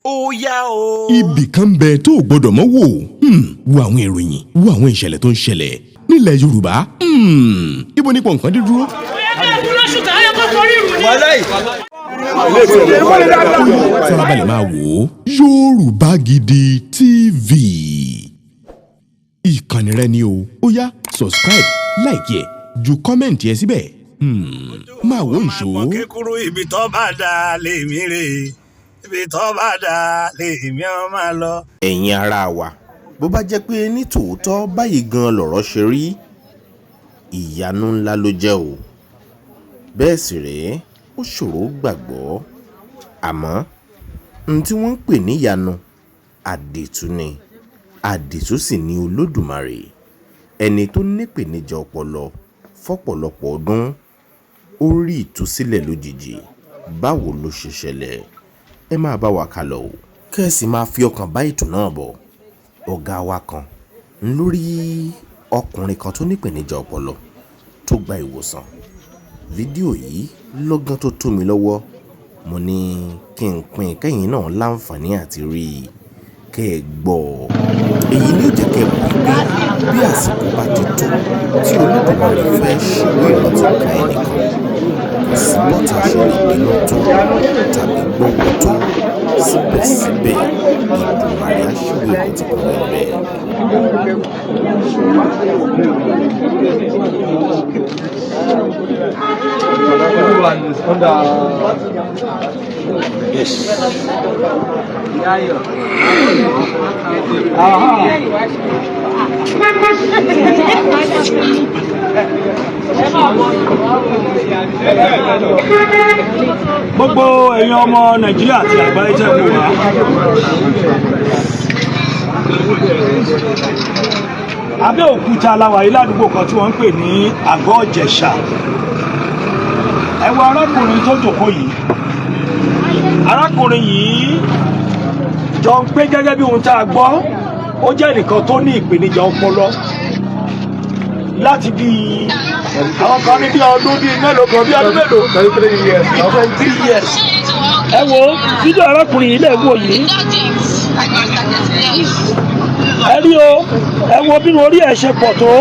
ó yá o. ibì kan bẹ tó o gbọdọ̀ mọ́ wò wo àwọn ìròyìn wo àwọn ìṣẹ̀lẹ̀ tó ń ṣẹlẹ̀ nílẹ̀ Yorùbá ibo nípò nǹkan dé dúró. farabalẹ̀ máa wò ó Yorùbá Gidi TV ìkànnì rẹ ni o ó yá subscribe like ẹ ju kọ́mẹ̀ntì ẹ síbẹ̀ máa wò ìṣó. ọmọ kékeré ibi tó bá dà lèmi rè ibi tó bá dà lèmi ọ máa lọ. ẹ̀yin ará wa bó bá jẹ́ pé ní tòótọ́ báyìí gan lọ̀rọ̀ ṣe rí ìyanu ńlá ló jẹ́ o bẹ́ẹ̀ sì rèé ó ṣòro gbàgbọ́ àmọ́ ohun tí wọ́n ń pè níyanu àdìtú ni àdìtú sì ni Olódùmarè ẹni tó nípèníjà ọpọlọ fọ́pọ̀lọpọ̀ ọdún ó rí ìtúsílẹ̀ lójijì báwo ló ṣe ṣẹlẹ̀ ẹ máa bá wa kálọ o kẹ́sì máa fi ọkàn bá ètò náà bọ̀ ọ̀gá wa kan ń lórí ọkùnrin kan tó nípèníjà ọpọlọ tó gba ìwòsàn fídíò yìí lọ́gán tó tó mi lọ́wọ́ mo ní kí n pín kẹ́yìn náà láǹfààní àti rí i kẹ́ ẹ gbọ́ èyí ni ó jẹ́ kẹ́ ẹ mọ̀ pé bí àsìkò bá ti tó tí Olódùmarè fẹ́ ṣíwèé ìrántí kan ẹnìkan kò sí bọ́tà ṣe lè bínú tó tàbí gbọ́wọ́ tó síbẹ̀síbẹ̀ Olódùmarè á ṣíwèé ìrántí kan rẹ̀. Yes. Gbogbo èèyàn ọmọ Nàìjíríà àti àgbáyé tẹ́ wò wá. Abẹ́òkúta la wà yìí ládùúgbò kan tí wọ́n ń pè ní Àgọ́ Ìjẹ̀ṣà. Ẹ wo arákùnrin tó jókòó yìí. Arákùnrin yìí jọ ń pé gẹ́gẹ́ bí ohun tá a gbọ́ ó jẹ́ nìkan tó ní ìpèníjà ọpọlọ láti bí àwọn kan ní bí ọdún bíi mélòó kan bí ọdún mélòó 23 years. Ẹ wo fídíò arákùnrin yìí lè wò yìí ẹ rí o ẹ wo bí orí ẹ̀ ṣe pọ̀ tó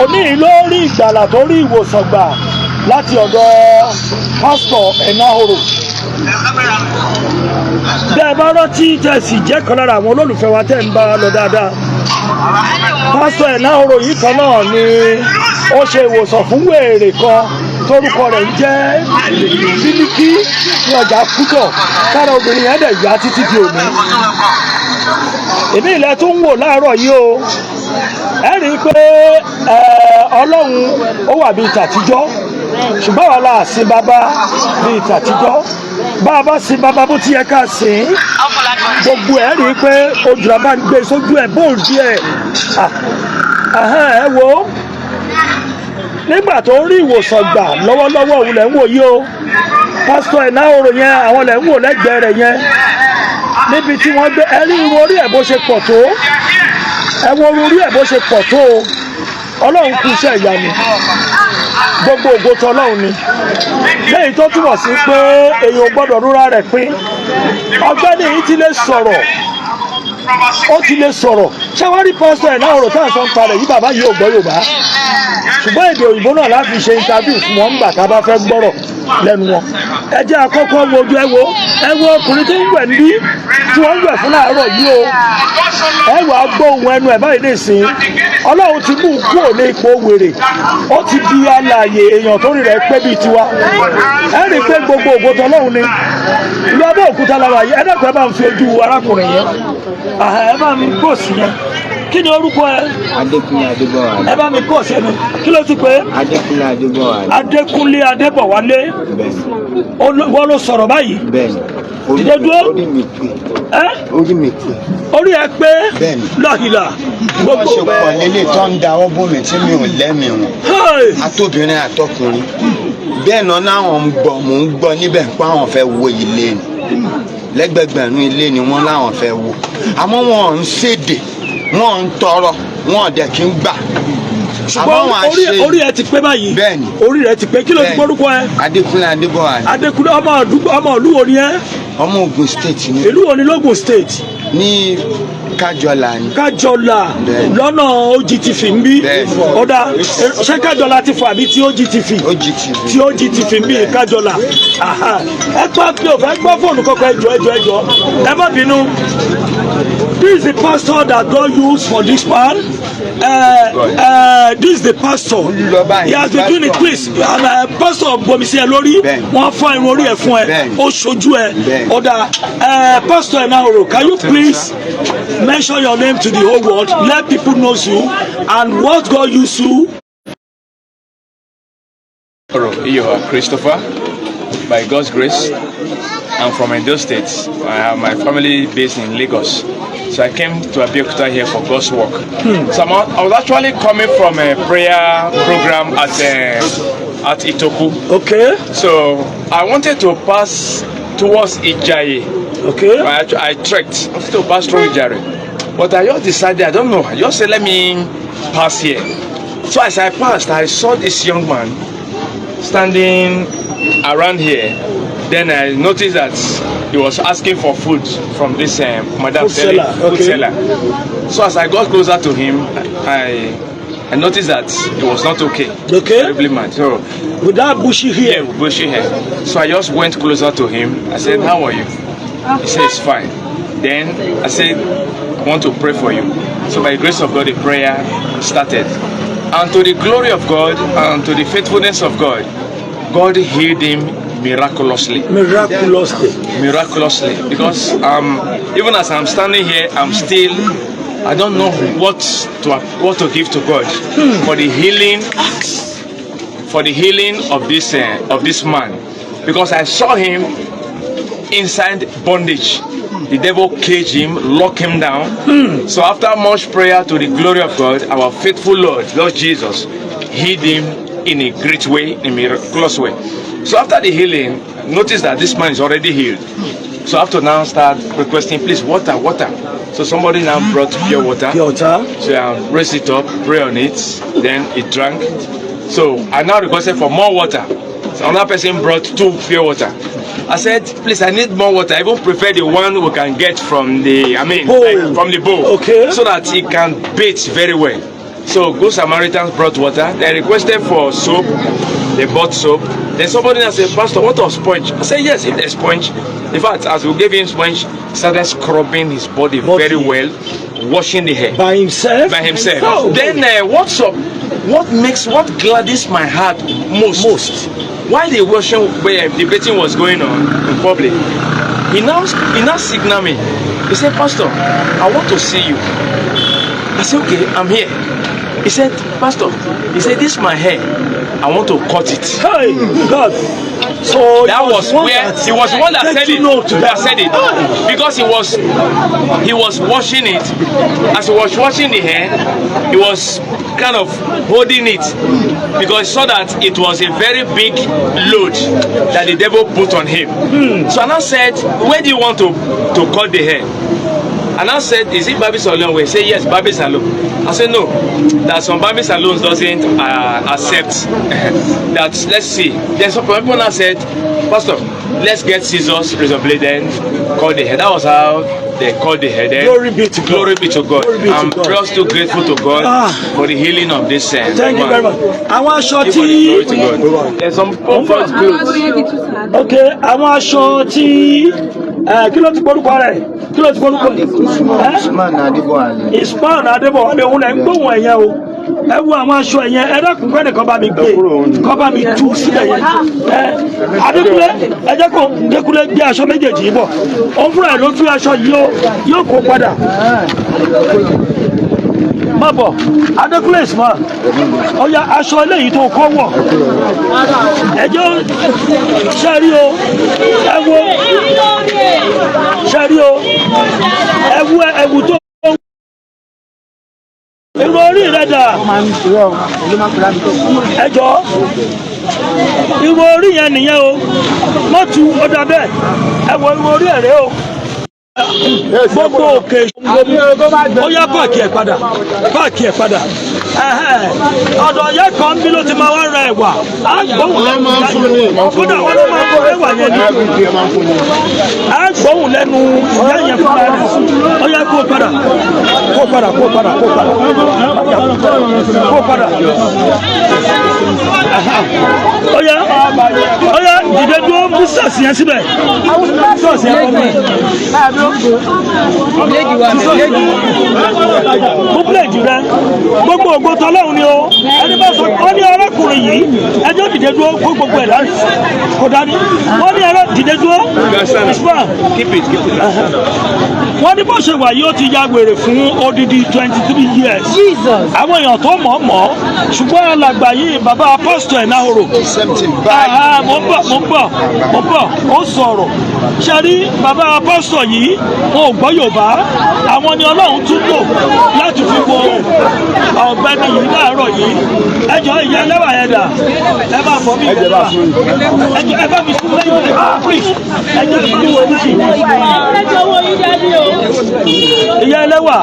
òní ló rí ìgbàlà tó rí ìwòsàn gbà láti ọ̀dọ̀ pásítọ̀ Ẹ̀náhoro. Bí ẹ bá rántí tẹ̀sí jẹ́ kan lára àwọn olólùfẹ́ wa tẹ̀ ń bá lọ dáadáa. Pásítọ̀ Ẹ̀náhoro yìí kan náà ni ó ṣe ìwòsàn fún wèrè kan tórúkọ rẹ̀ ń jẹ́ Bílíkì ní ọjà Kútọ̀ kára obìnrin yẹn dẹ̀ yá títí di òní. Èmi ilẹ̀ tó ń wò láàárọ̀ yìí o ẹ rí i pé Ọlọ́run ó wà bíi tàtijọ́ ṣùgbọ́n wà láà sin bàbá bíi tàtijọ́ bá a bá sin bàbá bó ti yẹ ká sìn gbogbo ẹ rí i pé ojú àbá ń gbé sójú ẹ bóòlù díẹ̀ ẹ wo nígbà tó rí ìwòsàn gbà lọ́wọ́lọ́wọ́ òun lẹ̀ ń wò yí o pásítọ̀ Ẹ̀náhoro yẹn àwọn lẹ̀ ń wò lẹ́gbẹ̀ẹ́ rẹ̀ yẹn níbi tí wọ́n gbé ẹ rí irun orí ẹ̀ bó ṣe pọ̀ tó ẹ wo orí ẹ̀ bó ṣe pọ̀ tó o Ọlọ́run kú iṣẹ́ ìyanu gbogbo ògo tó Ọlọ́run ni lẹ́yìn tó túmọ̀ sí pé èèyàn gbọ́dọ̀ rúra rẹ̀ pín ọ̀gbẹ́ni yìí ti lè sọ̀rọ̀ ó ti lè sọ̀rọ̀ ṣé wọ́n rí pásítọ̀ Ẹ̀náhoro tá à ń sọ ń parẹ̀ yìí bàbá yìí ò gbọ́ Yorùbá ṣùgbọ́n èdè òyìnbó náà láti ṣe interview fún wọn nígbà tá a bá fẹ́ gbọ́rọ̀ lẹ́nu wọn ẹ jẹ́ àkọ́kọ́ wo ojú ẹ wo ọkùnrin tó ń wẹ̀ níbí tí wọ́n ń wẹ̀ fún láàárọ̀ yìí o ẹ wàá gbọ́ ohun ẹnu ẹ̀ báyìí nìsín Ọlọ́run ti mú kúrò ní ipò wèrè ó ti di alààyè èèyàn tó rí rẹ̀ pé bíi tiwa ẹ rí i pé gbogbo ògo t'Ọlọ́run ni ìlú Abẹ́òkúta la wà yìí ẹ dẹ́kun ẹ bá ń fi ojú arákùnrin yẹn ẹ bá mi kó sí yẹn kí ni orúkọ ẹ. Adékúnlé Adébọ̀wálé. ẹ bá mi kó sẹ́nu kí ló ti pé. Adékúnlé Adébọ̀wálé. Adékúnlé Adébọ̀wálé. Bẹ́ẹ̀ni. wọ́n ló sọ̀rọ̀ báyìí. Bẹ́ẹ̀ni. Dìde dúró. Orí mi pè. Orí mi pè. Orí ẹ pé. Bẹ́ẹ̀ni. Lọ́hìlà. Wọ́n ṣe pọ̀ lélẹ̀ tó ń da ọwọ́ bómi tí mi ò lẹ́mìí wọn. Atóbìnrin àtọkùnrin. Bẹ́ẹ̀ náà láwọn mò ń gbọ́ níbẹ̀ pé àwọn fẹ́ wo ilé ni. Lẹ́gbẹ̀gbẹ̀rún ilé ni wọ́n láwọn fẹ́ wo. Àmọ́ wọn ń ṣèdè, wọn ń tọrọ, wọn dẹ̀ kí ń gbà. ṣùgbọ́n orí ẹ ti pé báyìí. Bẹ́ẹ̀ni. Orí rẹ ti pé kí ló ti gbórúkọ ẹ. Adékúnlé Adébọ̀wálé. Adékúnlé ọmọ ìlú wo ni ẹ. Ọmọ Ògùn state ni. Ìlú wo ni l'Ógùn state. Ní Kájọlà ni. Kájọlà lọ́nà OGTV ń bí. Ọ̀dà ṣé Kájọlà ti fò àbí tí OGTV. Tí OGTV ń bí Kájọlà. Ẹ gbọ́ pé o fẹ́ gbọ́ fóònù kọ́kọ́ ẹjọ́ ẹ má bínú. This is the pastor that God used for this man. This is the pastor. He has been doing it, please. Pastor Bomisi Elori, one fine orí ẹ fún ẹ, ó ṣojú ẹ. Ọ̀dà Pastor Enahoro, can you please mention your name to the whole world, let people know you and what God used you. You are Christopher. By God's grace, I'm from Edo State. I have my family based in Lagos. So I came to Abeokuta here for God's work. So I was actually coming from a prayer program at Itoku. Okay. So I wanted to pass towards Ijaye. Okay. I trekked to pass through Ijaye. But I just decided, I don't know, I just said, let me pass here. So as I passed, I saw this young man standing around here. Then I noticed that he was asking for food from this madam food seller. So as I got closer to him, I noticed that it was not okay. Okay. Terribly mad. So with that bushy hair. Yeah, bushy hair. So I just went closer to him. I said, "How are you?" He said, "It's fine." Then I said, "I want to pray for you." So by the grace of God, the prayer started. And to the glory of God and to the faithfulness of God, God healed him miraculously. Miraculously. Because even as I'm standing here, I don't know what to give to God for the healing of this man. Because I saw him inside bondage. The devil caged him, locked him down. So after much prayer to the glory of God, our faithful Lord Jesus, healed him in a great way, in a miraculous way. So after the healing, notice that this man is already healed. So I have to now start requesting, please, water. So somebody now brought pure water. So I raised it up, pray on it, then it drank. So I now requested for more water. So another person brought 2 pure water. I said, please, I need more water. I even prefer the one we can get from the, from the bowl. Okay. So that it can bathe very well. So Good Samaritans brought water. They requested for soap. They bought soap. Then somebody else said, "Pastor, what of sponge?" I said, "Yes, if there's sponge." In fact, as we gave him sponge, he started scrubbing his body very well, washing the hair. By himself? By himself. Oh. Then what gladdens my heart most? While the washing, the bathing was going on in public, he now signaled me. He said, "Pastor, I want to see you." I said, "Okay, I'm here." He said, "Pastor," he said, "this is my hair. I want to cut it." Hey, God. So that was where he was the one that said it. That said it because he was washing it. As he was washing the hair, he was kind of holding it because he saw that it was a very big load that the devil put on him. So I now said, "Where do you want to cut the hair?" And I said, "Is it Barber Salon?" We say, "Yes, Barber Salon." I said, "No, that some Barber Salons doesn't accept that. Let's see." Then some people now said, "Pastor, let's get scissors, razor blade, then cut the hair." That was how they cut the hair. Then glory be to God. Glory be to God. I'm just too grateful to God for the healing of this. Thank you very much. Àwọn aṣọ tí there's some comfort clothes. Okay, àwọn aṣọ tí kí ló ti gbórúkọ rẹ̀? Kí ló ti gbórúkọ rẹ̀? Isman Adébọ̀wálé òun lẹ̀ ń gbóhùn ẹ̀yẹ o. Ẹ wo àwọn aṣọ ẹ̀yẹ ẹ dákun pé nìkan bá mi gbé kọ́ bá mi tú sílẹ̀ yẹn. Adékúnlé ẹ jẹ́ kó Adékúnlé gbé aṣọ méjèèjì yìí bọ̀. Òun fúnra ẹ̀ ló tú aṣọ yìí yóò kó padà. Má bọ̀ Adékúnlé Isman ọ̀ya aṣọ eléyìí tó kọ́ wọ̀ ẹjọ́ ṣẹ́rí o ẹ wo ṣẹ́rí o ẹ̀wù tó irun orí rẹ̀ dà ẹjọ́ irun orí yẹn nìyẹn o mọ́tù ọ̀dà bẹ́ẹ̀ ẹ wo irun orí ẹ̀ rẹ̀ o. Gbogbo òkè ó yá páàkì ẹ̀ padà ọ̀dọ̀ yẹ kan bí ló ti máa wá ra ẹ̀wà á gbóhùn lẹ́nu kódà wọn ló máa ń kó ẹ̀wà yẹn ní á gbóhùn lẹ́nu ìyá yẹn fúnra rẹ̀ ó yẹ kó padà ó yẹ dìde dúró mú sọ́ọ̀sì yẹn síbẹ̀ sọ́ọ̀sì yẹn mú bíléèdì rẹ gbogbo ògbó tọ́lọ́hún ni o ẹni bá sọ wọ́n ní arákùnrin yìí ẹjọ́ dìde dúró kó gbogbo ẹ̀ láti kó dání wọ́n ní ẹ̀rọ dìde dúró ìsúná wọ́n ní bó ṣe wà yìí ó ti ya wèrè fún odidi 23 years àwọn èèyàn tó mọ̀ ṣùgbọ́n alàgbà yìí bàbá apọ́sítọ̀ Ẹ̀náhoro mo ń bọ̀ ó sọ̀rọ̀ ṣe rí bàbá apọ́sítọ̀ yìí wọn ò gbọ́ Yorùbá àwọn ni Ọlọ́run tún lò láti fi wo ọ̀gbẹ́ni yìí láàárọ̀ yìí ẹjọ́ ìyá ẹlẹ́wà yẹn dà ẹ bá fọ́ mi ìjọba ẹ bá mi sún lẹ́yìn ẹjọ́ ìdíwọ̀ ìyá ẹlẹ́wà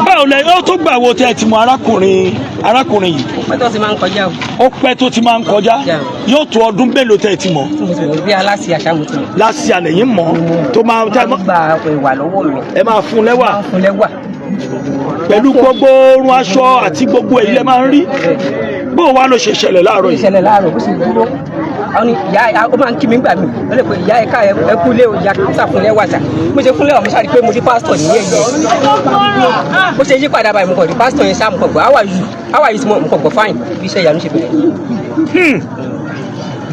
báwo lẹ ó tó gbà wo tẹ́ ti mọ arákùnrin yìí. ó pẹ́ tó ti máa ń kọjá o. ó pẹ́ tó ti máa ń kọjá yóò tó ọdún mélòó tẹ́ ti mọ̀. bí aláṣẹ àṣàmùtò. láṣẹ àlẹyìn mọ tó máa ń tẹ. wọ́n gba ìwà lọ́wọ́ mi. ẹ máa fún lẹ́wà. fún lẹ́wà. pẹ̀lú gbogbo orun aṣọ àti gbogbo èyí lẹ máa ń rí bó wa ló ṣe ṣẹlẹ̀ láàárọ̀ yìí. ìṣẹ̀lẹ̀ láàárọ̀ bó ṣe dúró àwọn ni ìyá ó máa ń kí mi gbà mí ó lè pe ìyá ẹ̀ka ẹ kú lé o ìyá kíkà fún lẹ́wà ṣá mo ṣe fún lẹ́wà mo ṣàrí pé mo rí pásítọ̀ ní ẹ̀yẹ bó ṣe yí padà báyìí mo kàn rí pásítọ̀ yẹn ṣá mo kàn gbọ́ how are you mo kàn gbọ́ fine bí iṣẹ́ ìyanu ṣe bẹ̀rẹ̀.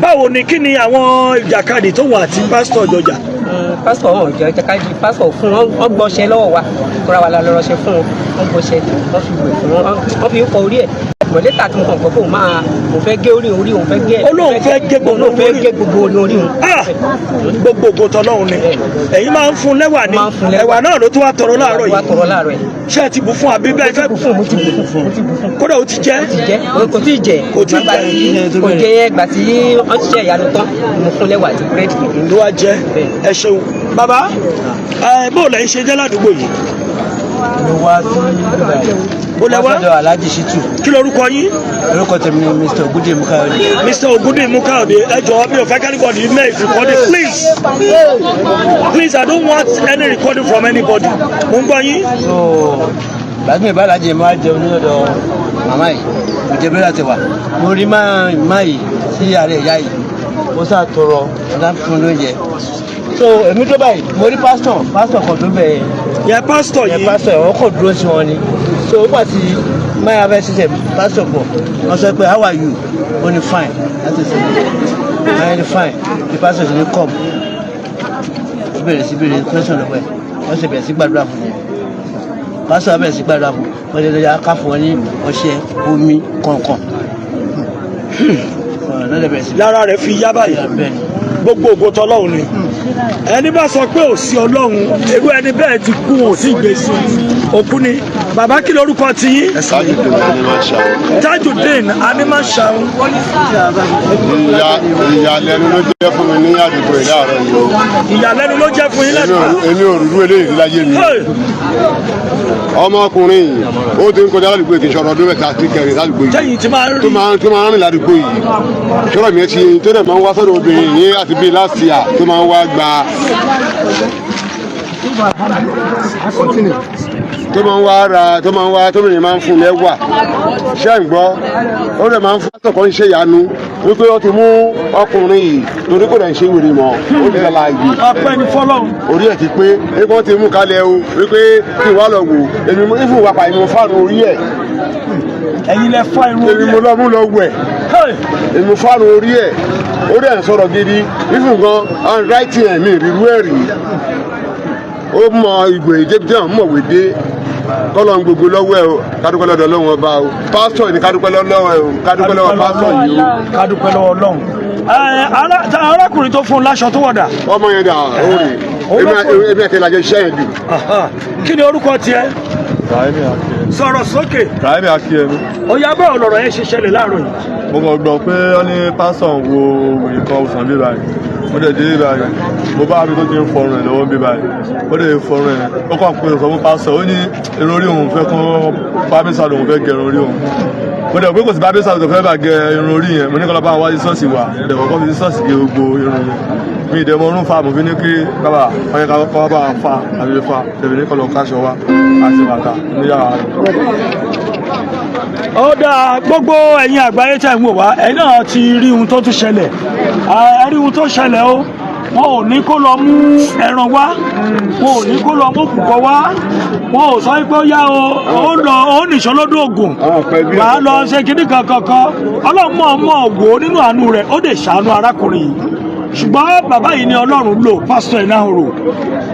báwo ni kí ni àwọn ìjàkadì tó wà àti pásítọ̀ jọjà. pásítọ̀ wọn ò jẹ́ ìjàkadì pásítọ̀ fún wọn gbọ́ṣẹ́ lọ́wọ́ wa kóra wa la lọ́rọ́ ṣe fún wọn gbọ́ṣẹ́ wọn fi wẹ̀ fún wọn fi ń kọ orí ẹ̀ lẹ́tà tí mo kàn gbọ́ pé mo fẹ́ gé orí òun fẹ́ gé olóhùn fẹ́ gé gbogbo orí òun. gbogbo ògo tọ́lọ́hún ni ẹ̀yin máa ń fún lẹ́wà ni ẹ̀wà náà ló tún wá tọrọ láàárọ̀ yìí ṣé ẹ ti bù fún àbí bẹ́ẹ̀ fẹ́ bù fún. mo ti bù fún kódà ó ti jẹ́. kò tí ì jẹ kò jẹ ẹgbà tí wọ́n ti ṣe ìyanu tán mo fún lẹ́wà àti búrẹ́dì. ló wá jẹ ẹ ṣeun bàbá bóò lẹ́yìn ṣe jẹ́ ládùúgbò yìí. mo wá sí ó lẹ́wọ́ lọ́sọ̀dọ̀ Alhaji Shitu. kí lorúkọ yín. orúkọ tèmi ni Mr. Ogunrin Mukayode. Mr. Ogunrin Mukayode ẹ jọ̀ọ́ mi ò fẹ́ anybody make recording please I don't want any recording from anybody mo ń gbọ́ yín. so gbàgbé ìbálàjẹ máa jẹun lọ́dọ̀ màmá yìí kò jẹ bẹ́rẹ̀ àtẹwà mo rí máa yìí sí ààrẹ ìyá yìí mo sá tọrọ ọ̀dà fún lóúnjẹ so èmi tó báyìí mo rí pásítọ̀ kan tó bẹ̀ yẹ pásítọ̀ yìí wọn kò dúró sí wọn ni so ó pàtí máa fẹ́ ṣiṣẹ́ pásítọ̀ pọ̀ wọ́n sọ pé how are you ó ní fine láti ṣe máa ní fine the pastor ní come ó bẹ̀rẹ̀ sí bẹ̀rẹ̀ question lọ́wọ́ ẹ̀ wọ́n sì bẹ̀rẹ̀ sí gbàdúrà fún mi pásítọ̀ bẹ̀rẹ̀ sí gbàdúrà fún wọ́n lè lọ́jà ká fún wọn ní ọṣẹ omi kọ̀ọ̀kan lára rẹ̀ fi yá báyìí gbogbo ògo tọlọ́run ni ẹni bá sọ pé ò sí ọlọ́run irú ẹni bẹ́ẹ̀ ti kú ò sí gbèsè òkú ni bàbá kí lorúkọ ti yín. Tajudeen Animashaun. ìyàlẹ́nu ló jẹ́ fún mi ní àdúgbò ìdáàrọ̀ yìí o. ìyàlẹ́nu ló jẹ́ fún yín lẹ́nu. èmi ò rúdú eléyìí láyé mi. ọmọkùnrin yìí ó ti ń kọjá ládùúgbò yìí kì í ṣọ̀rọ̀ ọdún mẹ́ta àti kẹrin ládùúgbò yìí. jẹ́yìn tí máa ń rí. tó máa ń rìn ládùúgbò yìí. ṣọ́rọ̀ mi ti tó dẹ̀ máa ń wá sọ́dọ̀ obìnrin yìí àti bíi last year tó máa ń wá gba tóbìnrin máa ń fún lẹ́wà ṣé ń gbọ́ ó dẹ̀ máa ń fún àtọ̀kọ́ ń ṣe ìyanu wípé ó ti mú ọkùnrin yìí torí kò dẹ̀ ń ṣe wèrè mọ́ ó ti lọ́la yìí. ọpẹ́ ní fọ́lọ́run. orí ẹ̀ ti pé ẹ̀kọ́ ti mú kalẹ̀ o wípé kí n wá lọ wò èmi ìfún wa pa ìmọ̀ fáànù orí ẹ̀. ẹ̀yin lẹ fọ́ irun orí ẹ̀. èmi mo lọ mú lọ wẹ̀ èmi fáànù orí ẹ̀ ó dẹ̀ ń sọ̀rọ̀ gidi ìfún gan handwriting ẹ̀ mi ìrírú ẹ̀ rí ó mọ ìgbò ìdébí tí wọn mọ̀wé dé kọ́lọ́n gbogbo lọ́wọ́ ẹ̀ o kádúpẹ́ lọ́dọ̀ Ọlọ́run ọba o pásítọ̀ ni kádúpẹ́ lọ́wọ́ ẹ̀ o kádúpẹ́ lọ́wọ́ pásítọ̀ yìí o. kádúpẹ́ lọ́wọ́ Ọlọ́run. arákùnrin tó fún un láṣọ tó wọ̀dà. ọmọ yẹn dà ó rè èmi àti ìlàjẹ iṣẹ́ yẹn jù. kí ni orúkọ tiẹ̀. Kayeefi Akínyẹmí. sọ̀rọ̀ sókè. Kayeefi Akínyẹmí. ó yá báwo lọ̀rọ̀ yẹn ṣe ṣẹlẹ̀ láàárọ̀ yìí. mo kàn gbọ́ pé wọ́n ní pásítọ̀ ń wo nǹkan òsàn bí báyìí ó dẹ̀ dé báyìí mo bá mi tó ti ń fọrùn ẹ̀ lọ́wọ́ bí báyìí ó dẹ̀ fọrùn ẹ̀ ó kàn pé sọ fún pásítọ̀ ó ní irun orí òun fẹ́ kán bábísà lòun fẹ́ gẹ irun orí òun mo dẹ̀ pé kò sí bábísà tó fẹ́ bá gẹ irun orí yẹn mo ní kọ́lá bá wá sí ṣọ́ọ̀ṣì wa dẹ̀ kọ́kọ́ fi sí ṣọ́ọ̀ṣì gé gbogbo irun yẹn mi ìdẹ̀ mọ orún fa mo fi ní kí bàbá ọyẹ ká kọ́ bá fa àbí fa tẹ̀lé ní kọ́lọ́ káṣọ wa àti bàtà ní yàrá rẹ̀. Ó dáa gbogbo ẹ̀yin àgbáyé tẹ̀ ń wò wá ẹ̀yin náà ti rí ohun tó tún ṣẹlẹ̀ ẹ rí ohun tó ṣẹlẹ̀ o wọn ò ní kó lọ mú ẹran wá wọn ò ní kó lọ mú kùkọ wá wọn ò sọ pé ó yá o ó lọ ó nìṣó lódò ògùn wà á lọ ṣe kíní kankan ọlọ́mọ wò ó nínú àánú rẹ̀ ó lè ṣàánú arákùnrin yìí ṣùgbọ́n bàbá yìí ni Ọlọ́run lò Pastor Enahoro.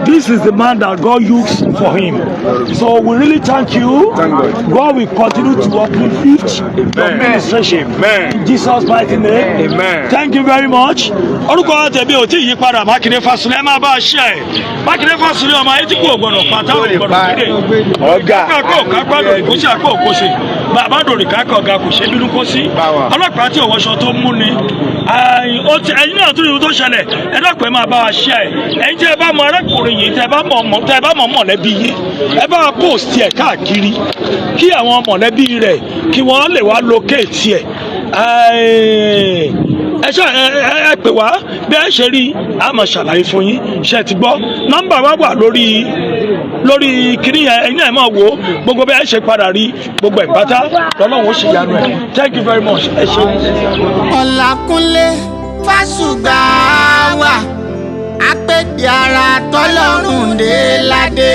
This is the man that God used for him. So we really thank you. God will continue to uplift your administration. In Jesus' mighty name. Amen. Thank you very much. Orúkọ tẹ̀bí ò tí yí padà Mákindé Fásulẹ̀ ẹ máa bá a ṣe ẹ̀. Mákindé Fásulẹ̀ ọmọ ayé tí kò gbọdọ̀ pátá ò gbọdọ̀ kéde. Ọ̀gá kò kápá lórí kó sí àkó kó ṣe. Bàbá dòrì kákọ̀ ọ̀gá kò ṣe bínú kó sí. Ọlọ́pàá tí òwòṣọ tó mú ni. Ẹ̀yin náà tún ní tó ṣẹlẹ̀ ẹ dákun ẹ máa bá wa ṣe ẹ ẹ̀yin tí ẹ bá mọ arákùnrin yìí tẹ bá mọ mọ̀lẹ́bí yìí ẹ bá wa post ẹ káàkiri kí àwọn mọ̀lẹ́bí rẹ̀ kí wọ́n lè wá locate ẹ ẹ pè wá bí ẹ ṣe rí a máa ṣàlàyé fún yín ṣe ti gbọ́ nọ́mbà wa wà lórí kiri yẹn ẹ̀yin náà máa wò ó gbogbo bí ẹ ṣe padà rí gbogbo ẹ̀ pátá lọ́lọ́run ó ṣe yanu ẹ̀ thank you very much ẹ ṣe. Ọlákúnlé Fásùgbà wà àpèdè ara tọ́lọ́run dé ládé.